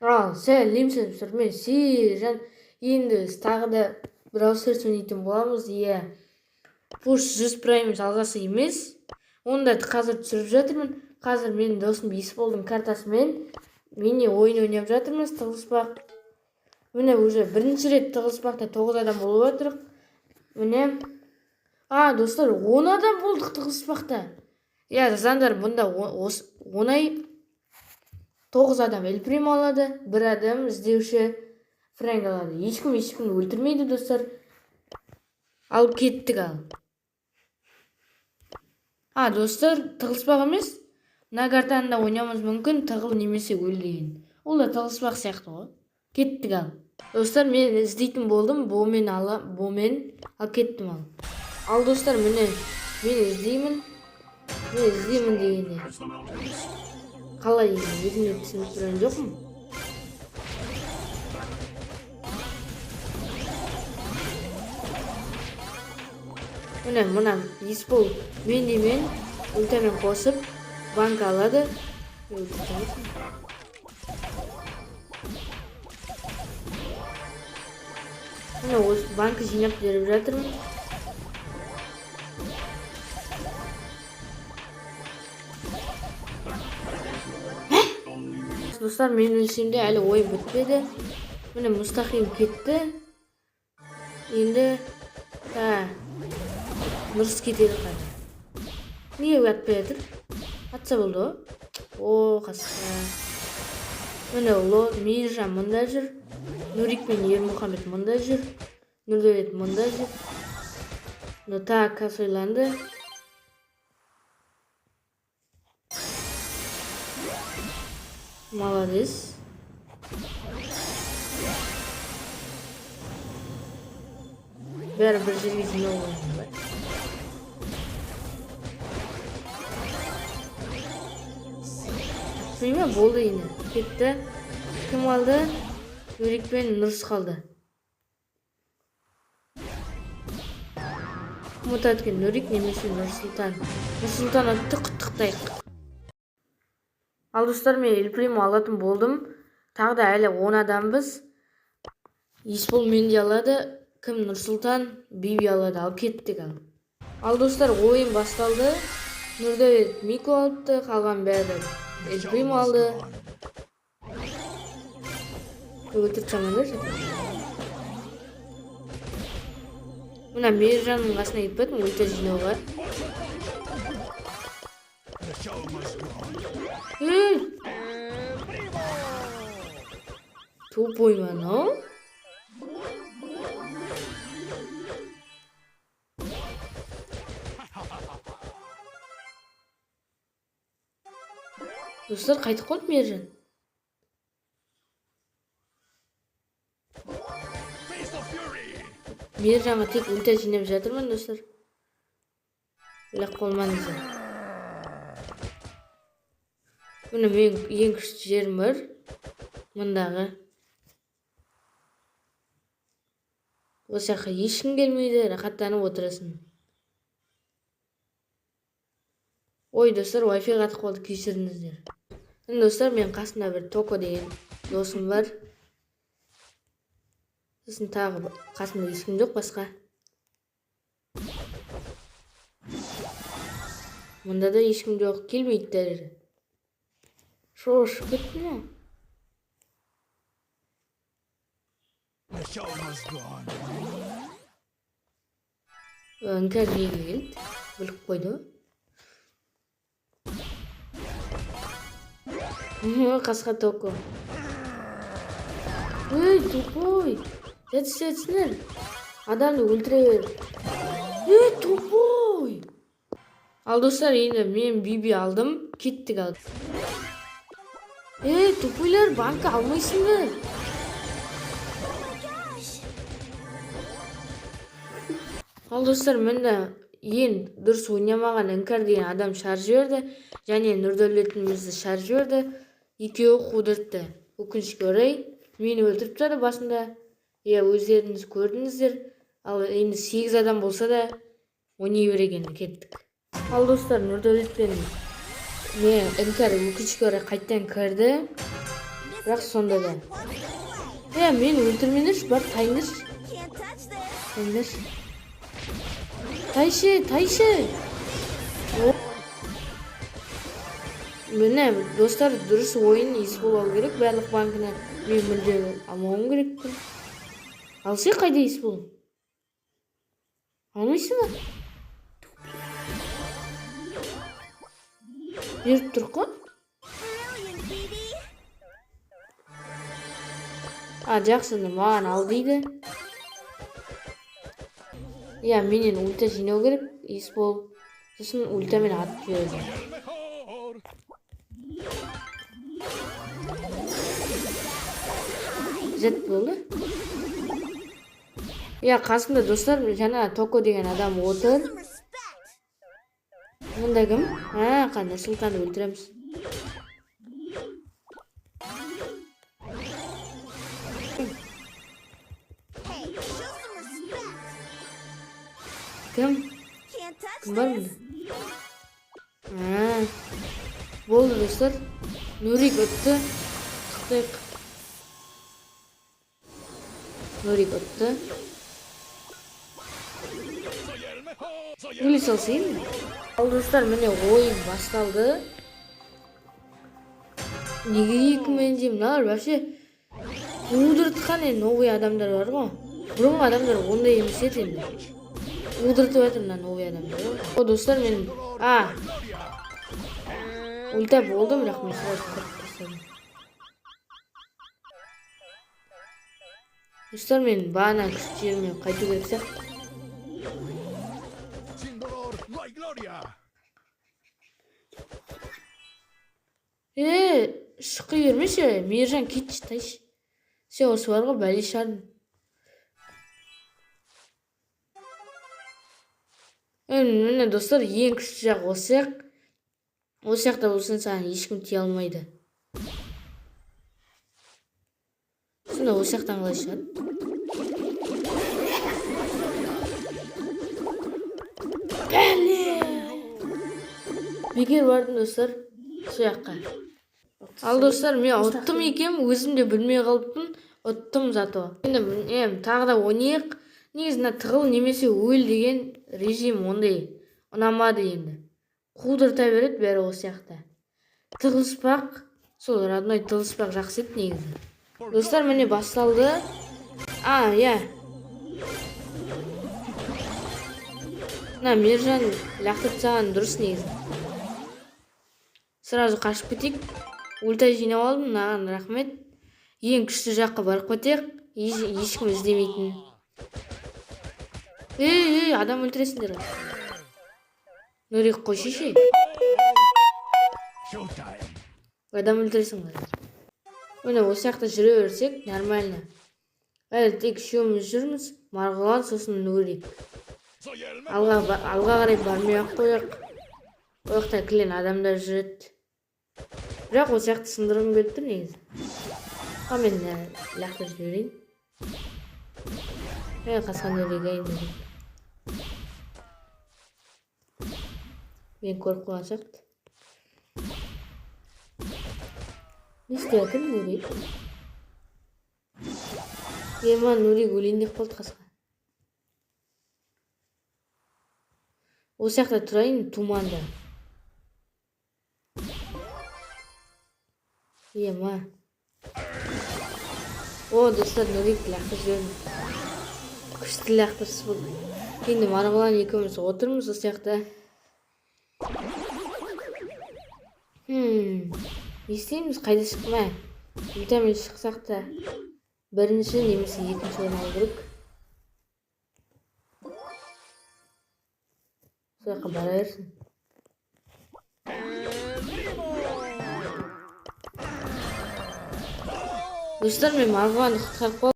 Сәлем достар, мен Сержан. Енді біз тағы да Brawl Stars ойнайтын боламыз. Push 100 Prime жалғасы емес. Онда қазір түсіріп жатырмын. Қазір менің досым бейсболдың картасымен мини ойын ойнап жатырмыз. Тығылыспақ. Міне уже бірінші рет тығылыспақта 9 адам болып жатырық. Міне. Достар, 10 адам болдық тығылыспақта. Жазандар, мұнда оңай 9 адам El Primo алады, 1 адам іздеуші Фрэнк алады. Ешкім өлтірмейді, достар. Алып кеттік ал. Достар, тығылыспақ емес. Мына картаны да ойнауымыз мүмкін, тығыл немесе өл деген. Ол да тығылыспақ сияқты ғой. Кеттік ал. Достар, мен іздейтін болдым, бомен алып кеттім ал. Ал достар, міне мен іздеймін дегенде. Қалай өзіме түсініп тұрған жоқпын. Міне мұна бейсбол мен ультамен қосып банк алады. Міне осы банкі жинап беріп жатырмын. Достар, мен өлсемде әлі ойын бітпеді. Міне Мұстахим кетті. Енді Нұрыс кетеді қайда. Неге атпай жатыр? Атса болды ғой. Қасқа. Міне Мейіржан мұнда жүр. Нұрик пен Ермұхамед мұнда жүр. Нұрдәулет мұнда жүр. Кас ойланды. Молодец. Бәрі бір жерге жинау ойын. Сөйме болды енді. Кетті. Кім қалды? Нұрик пен Нұрыс қалды. Ұмытады екен, Нұрик немесе Нұрсұлтан. Нұрсұлтан атты құттықтайық. Ал достар, мен El Primo алатын болдым. Тағы да әлі 10 адамбыз. Бейсбол менде алады. Кім Нұрсұлтан, Биби алады. Алып кеттік ал. Ал достар, ойын басталды. Нұрдәулет Мико алыпты. Қалған бәрі El Primo алды. Өлтіріп самандар. Мына Мейіржанның қасына кетпедім, өлтір жинауға. Тупой мынау. Достар, қайтып қалды Мейіржан. Мейіржанға тек өлтір жинап жатырмын, достар. Өлек қолмаңыздар. Міне мен ең күшті жерім бар. Мұндағы. Осы жаққа ешкім келмейді, рахаттанып отырасың. Ой, достар, Wi-Fi қатып қалды, кешіріңіздер. Достар, мен қасында бір Токо деген досым бар. Сосын тағы қасында ешкім жоқ басқа. Мұнда да ешкім жоқ, келмейді дәрі. Шошып кетті ме? Іңкәр неге келді? Біліп қойды. Қасқа Токо. Тупой. Жетсінер. Адамды өлтіре бер. Тупой. Ал достар, енді мен Биби алдым. Кеттік алды. Тупойлар, банка алмайсыңдар. Ал достар, мында ең дұрыс ойнамаған Іңкәр деген адам шарж жіберді. Және Нұрдәулетімізді шарж жіберді. Екеуі қудыртты. Өкінішке орай, мені өлтіріп тастады басында. Өздеріңіз көрдіңіздер. Ал енді 8 адам болса да ойнай берген. Кеттік. Ал достар, Нұрдәулет пен Іңкәр өкінішке орай қайттан кірді. Бірақ сонда да. Мені өлтірмеңдерші, бар тайыңдаршы. Тайыңдаршы. Тайшы. Міне, достар, дұрыс ойын есбол алу керек. Барлық банкіне мен мүлде алмауым керекпін. Алшы қайда есбол? Алмайсың ба? Беріп тұр қой. Жақсыны маған ал дейді. Менен ульта жинау керек. Есбол. Сосын ультамен атып жіберді. Зет болды. Қасымда достар, жаңа Токо деген адам отыр. Мұнда кім? Қандай Сұлтанды өлтіреміз. Кім бар мұнда? Болды достар. Нурик өтті. Нурик өтті. Өлі салсайын. Ал достар, міне ойын басталды. Неге екімен деймін? Мыналар вообще удыртқан новый адамдар бар ғой. Бұрынғы адамдар ондай емес еді. Удыртып жатыр мына новый адамдар. Достар, мен ульта болды, бірақ мен солай қырып тастадым. Достар, мен бағана күшті жеріме қайту керек сияқты. Шыққы бермеші, Мейіржан кетші, тайшы. Сен осы бар ғой, бәле шардың. Міне достар, ең күшті жақ осы жақ. Осы жақта болсын саған ешкім тие алмайды. Сонда осы жақтан қалай шығады? Бекер бардым достар, сол жаққа. Ал достар, мен ұттым екем, өзім де білмей қалыппын, ұттым зато. Енді тағы да ойнайық. Негізінде тығыл немесе өл деген режим ондай ұнамады енді. Қудырта береді бәрі осы жақта. Тығылыспақ, сол родной тығылыспақ жақсы еді негізі. Достар, міне басталды. Мейіржан лақтырып тастаған дұрыс негізі. Сразу қашып кетейік. Ульта жинап алдым, мынаған рахмет. Ең күшті жаққа барып кетейік. Ешкім іздемейтін. Адам өлтіресіңдер. Нурик қойшеші. Адам өлтіресіңдер. Міне осы жақта жүре берсек, нормально. Әлі тек үшеуміз жүрміз. Марғұлан, сосын Нурик. Алға қарай бармай ақ қояқ. Ол жақта кілен адамдар жүреді. Бірақ осы жақта сындырғым келіп тұр негізі. Мен лақтырып жіберейін. Қасқан Нурик айын дедім. Мен көріп қойған сияқты. Не істеп жатыр Нурик? Нурик өлейін деп қалды қасқа. Осы жақта тұрайын, туманда. Достар, Нурик лақтырып жібердім. Күшті лақтырсы болды. Енді Марғұлан екеуміз отырмыз осы жақта. Не істейміз, қайда шықма? Ультамен шықсақ та бірінші немесе екінші орын алу керек. Сол жаққа бара берсін. Достар, мен Марғұланды құтқарып